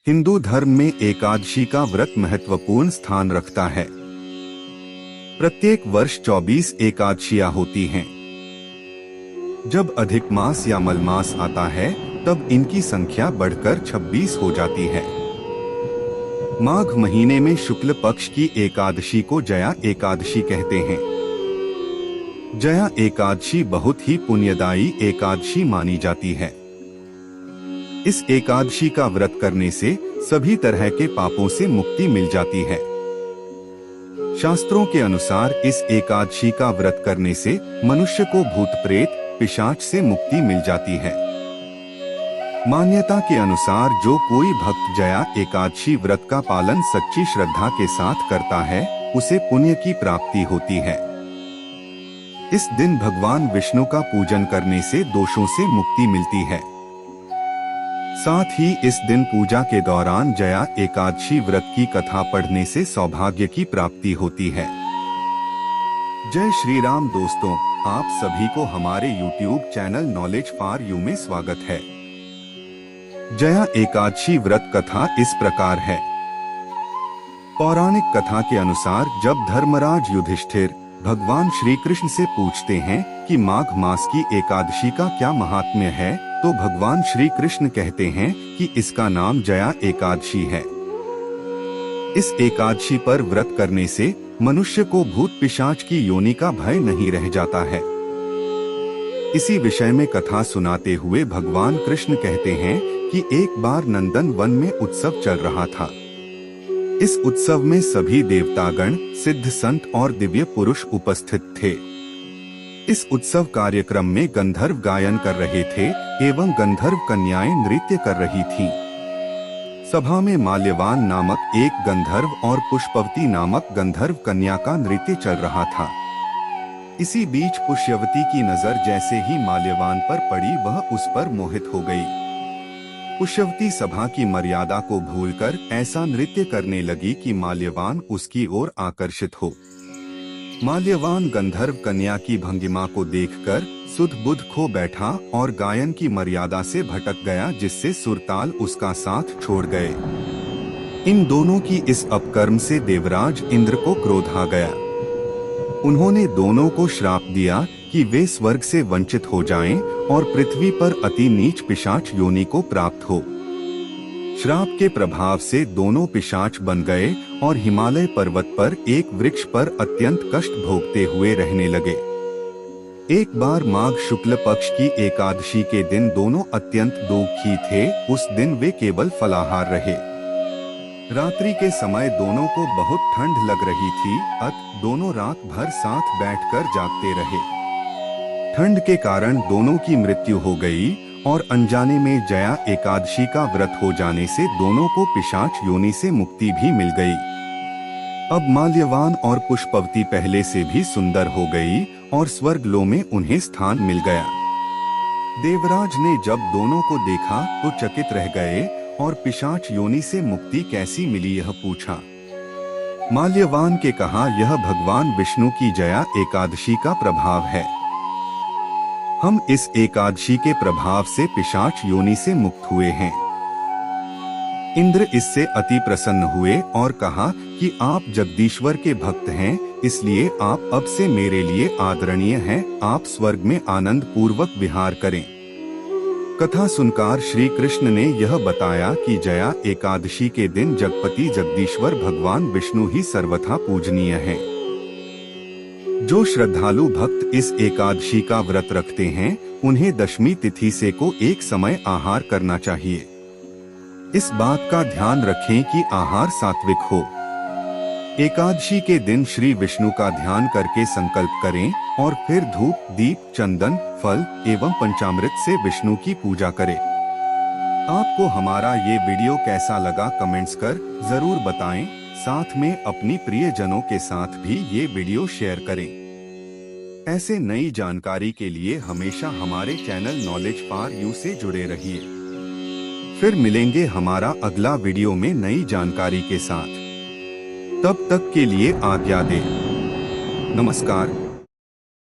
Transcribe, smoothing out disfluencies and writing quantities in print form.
हिंदू धर्म में एकादशी का व्रत महत्वपूर्ण स्थान रखता है। प्रत्येक वर्ष 24 एकादशियां होती हैं। जब अधिक मास या मलमास आता है तब इनकी संख्या बढ़कर 26 हो जाती है। माघ महीने में शुक्ल पक्ष की एकादशी को जया एकादशी कहते हैं। जया एकादशी बहुत ही पुण्यदायी एकादशी मानी जाती है। इस एकादशी का व्रत करने से सभी तरह के पापों से मुक्ति मिल जाती है। शास्त्रों के अनुसार इस एकादशी का व्रत करने से मनुष्य को भूत प्रेत पिशाच से मुक्ति मिल जाती है। मान्यता के अनुसार जो कोई भक्त जया एकादशी व्रत का पालन सच्ची श्रद्धा के साथ करता है उसे पुण्य की प्राप्ति होती है। इस दिन भगवान विष्णु का पूजन करने से दोषों से मुक्ति मिलती है। साथ ही इस दिन पूजा के दौरान जया एकादशी व्रत की कथा पढ़ने से सौभाग्य की प्राप्ति होती है। जय श्री राम दोस्तों, आप सभी को हमारे YouTube channel knowledge for you में स्वागत है। जया एकादशी व्रत कथा इस प्रकार है। पौराणिक कथा के अनुसार जब धर्मराज युधिष्ठिर भगवान श्री कृष्ण से पूछते हैं कि माघ मास की एकादशी का क्या महात्म्य है, तो भगवान श्री कृष्ण कहते हैं कि इसका नाम जया एकादशी है। इस एकादशी पर व्रत करने से मनुष्य को भूत पिशाच की योनि का भय नहीं रह जाता है। इसी विषय में कथा सुनाते हुए भगवान कृष्ण कहते हैं कि एक बार नंदन वन में उत्सव चल रहा था। इस उत्सव में सभी देवतागण, सिद्ध संत और दिव्य पुरुष उपस्थित थे। इस उत्सव कार्यक्रम में गंधर्व गायन कर रहे थे एवं गंधर्व कन्याएं नृत्य कर रही थीं। सभा में माल्यवान नामक एक गंधर्व और पुष्पवती नामक गंधर्व कन्या का नृत्य चल रहा था। इसी बीच पुष्यवती की नजर जैसे ही माल्यवान पर पड़ी वह उस पर मोहित हो गई। पुष्यवती सभा की मर्यादा को भूलकर ऐसा नृत्य करने लगी कि माल्यवान उसकी ओर आकर्षित हो। माल्यवान गंधर्व कन्या की भंगिमा को देखकर सुध बुध खो बैठा और गायन की मर्यादा से भटक गया, जिससे सुरताल उसका साथ छोड़ गए। इन दोनों की इस अपकर्म से देवराज इंद्र को क्रोध आ गया। उन्होंने दोनों को श्राप दिया कि वे स्वर्ग से वंचित हो जाएं और पृथ्वी पर अति नीच पिशाच योनि को प्राप्त हो। श्राप के प्रभाव से दोनों पिशाच बन गए और हिमालय पर्वत पर एक वृक्ष पर अत्यंत कष्ट भोगते हुए रहने लगे। एक बार माघ शुक्ल पक्ष की एकादशी के दिन दोनों अत्यंत दुखी थे। उस दिन वे केवल फलाहार रहे। रात्रि के समय दोनों को बहुत ठंड लग रही थी, अतः दोनों रात भर साथ बैठकर जागते रहे। ठंड के कारण दोनों की मृत्यु हो गई और अनजाने में जया एकादशी का व्रत हो जाने से दोनों को पिशाच योनि से मुक्ति भी मिल गई। अब माल्यवान और पुष्पवती पहले से भी सुंदर हो गई और स्वर्गलोक में उन्हें स्थान मिल गया। देवराज ने जब दोनों को देखा तो चकित रह गए और पिशाच योनि से मुक्ति कैसी मिली यह पूछा। माल्यवान के कहा, यह भगवान विष्णु की जया एकादशी का प्रभाव है। हम इस एकादशी के प्रभाव से पिशाच योनि से मुक्त हुए हैं। इंद्र इससे अति प्रसन्न हुए और कहा कि आप जगदीश्वर के भक्त हैं, इसलिए आप अब से मेरे लिए आदरणीय हैं। आप स्वर्ग में आनंद पूर्वक विहार करें। कथा सुनकर श्री कृष्ण ने यह बताया कि जया एकादशी के दिन जगपति जगदीश्वर भगवान विष्णु ही सर्वथा पूजनीय हैं। जो श्रद्धालु भक्त इस एकादशी का व्रत रखते हैं उन्हें दशमी तिथि से को एक समय आहार करना चाहिए। इस बात का ध्यान रखें कि आहार सात्विक हो। एकादशी के दिन श्री विष्णु का ध्यान करके संकल्प करें और फिर धूप, दीप, चंदन, फल एवं पंचामृत से विष्णु की पूजा करें। आपको हमारा ये वीडियो कैसा लगा कमेंट्स कर जरूर बताएं। साथ में अपनी प्रियजनों के साथ भी ये वीडियो शेयर करें। ऐसे नई जानकारी के लिए हमेशा हमारे चैनल नॉलेज फॉर यू से जुड़े रहिए। फिर मिलेंगे हमारा अगला वीडियो में नई जानकारी के साथ। तब तक के लिए आज्ञा दें। नमस्कार।